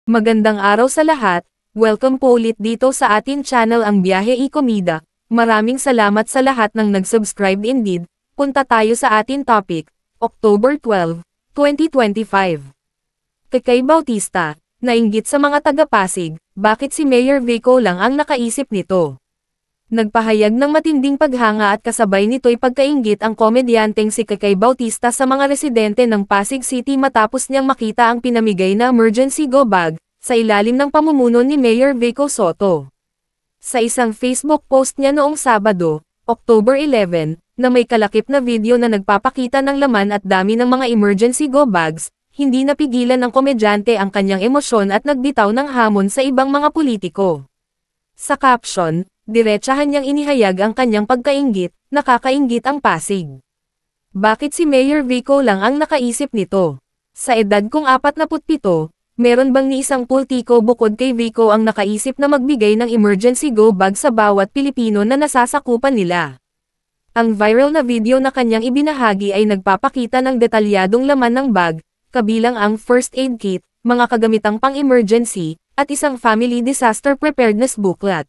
Magandang araw sa lahat, welcome po ulit dito sa atin channel ang Biyahe y Comida. Maraming salamat sa lahat ng nag-subscribe indeed. Punta tayo sa atin topic, October 12, 2025. Kay Bautista, nainggit sa mga taga-Pasig, bakit si Mayor Vico lang ang nakaisip nito? Nagpahayag ng matinding paghanga at kasabay nito'y pagkainggit ang komedyanteng si Kay Bautista sa mga residente ng Pasig City matapos niyang makita ang pinamigay na emergency go bag, sa ilalim ng pamumuno ni Mayor Vico Sotto. Sa isang Facebook post niya noong Sabado, October 11, na may kalakip na video na nagpapakita ng laman at dami ng mga emergency go bags, hindi napigilan ng komedyante ang kanyang emosyon at nagbitaw ng hamon sa ibang mga politiko. Sa caption, diretsahan niyang inihayag ang kanyang pagkainggit, nakakainggit ang Pasig. Bakit si Mayor Vico lang ang nakaisip nito? Sa edad kong 47, meron bang ni isang politiko bukod kay Vico ang nakaisip na magbigay ng emergency go bag sa bawat Pilipino na nasasakupan nila? Ang viral na video na kanyang ibinahagi ay nagpapakita ng detalyadong laman ng bag, kabilang ang first aid kit, mga kagamitang pang-emergency, at isang family disaster preparedness booklet.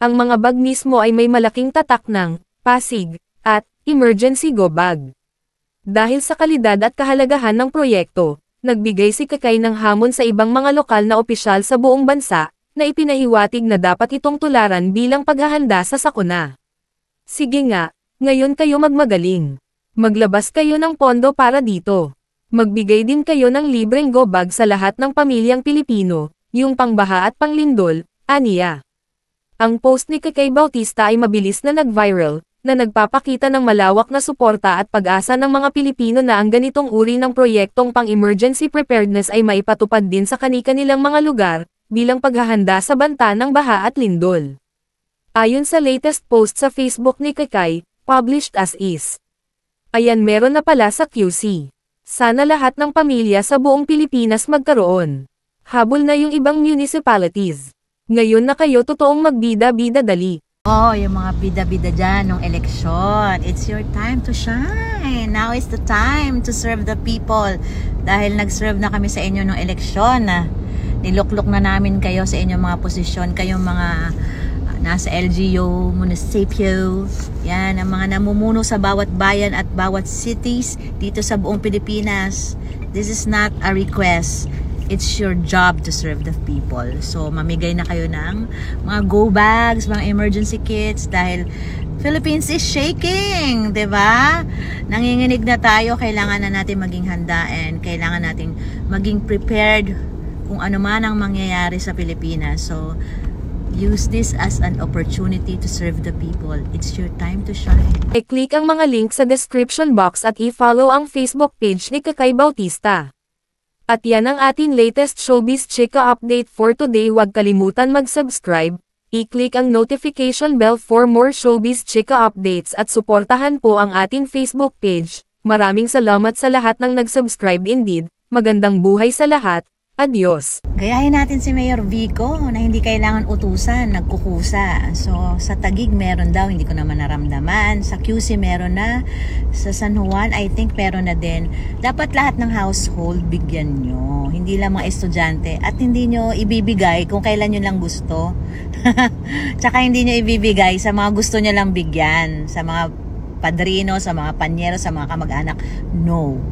Ang mga bag mismo ay may malaking tatak ng Pasig at emergency go bag. Dahil sa kalidad at kahalagahan ng proyekto, nagbigay si Kay ng hamon sa ibang mga lokal na opisyal sa buong bansa, na ipinahiwatig na dapat itong tularan bilang paghahanda sa sakuna. Sige nga, ngayon kayo magmagaling. Maglabas kayo ng pondo para dito. Magbigay din kayo ng libreng go bag sa lahat ng pamilyang Pilipino, yung pangbaha at panglindol, aniya. Ang post ni Kay Bautista ay mabilis na nag-viral, na nagpapakita ng malawak na suporta at pag-asa ng mga Pilipino na ang ganitong uri ng proyektong pang-emergency preparedness ay maipatupad din sa kani-kanilang mga lugar, bilang paghahanda sa banta ng baha at lindol. Ayon sa latest post sa Facebook ni Kay, published as is. Ayan, meron na pala sa QC. Sana lahat ng pamilya sa buong Pilipinas magkaroon. Habol na yung ibang municipalities. Ngayon na kayo totoong magbida-bida dali. Oh, yung mga bida-bida dyan ng eleksyon. It's your time to shine. Now is the time to serve the people. Dahil nag-serve na kami sa inyo ng eleksyon. Niluklok na namin kayo sa inyong mga posisyon. Kayong mga nasa LGU, munisipyo. Yan, ang mga namumuno sa bawat bayan at bawat cities dito sa buong Pilipinas. This is not a request. It's your job to serve the people. So, mamigay na kayo ng mga go bags, mga emergency kits dahil Philippines is shaking, 'di ba? Nanginginig na tayo, kailangan na natin maging handa and kailangan nating maging prepared kung ano man ang mangyayari sa Pilipinas. So, use this as an opportunity to serve the people. It's your time to shine. I-click ang mga link sa description box at i-follow ang Facebook page ni Kay Bautista. At yan ang ating latest showbiz chika update for today. Huwag kalimutan mag-subscribe, i-click ang notification bell for more showbiz chika updates at suportahan po ang ating Facebook page. Maraming salamat sa lahat ng nag-subscribe indeed. Magandang buhay sa lahat. Adios. Gayahin natin si Mayor Vico na hindi kailangan utusan, nagkukusa. So, sa Taguig meron daw, hindi ko naman naramdaman. Sa QC meron na. Sa San Juan, I think meron na din. Dapat lahat ng household bigyan nyo. Hindi lang mga estudyante. At hindi nyo ibibigay kung kailan nyo lang gusto. Tsaka hindi nyo ibibigay sa mga gusto nyo lang bigyan. Sa mga padrino, sa mga panyero, sa mga kamag-anak. No.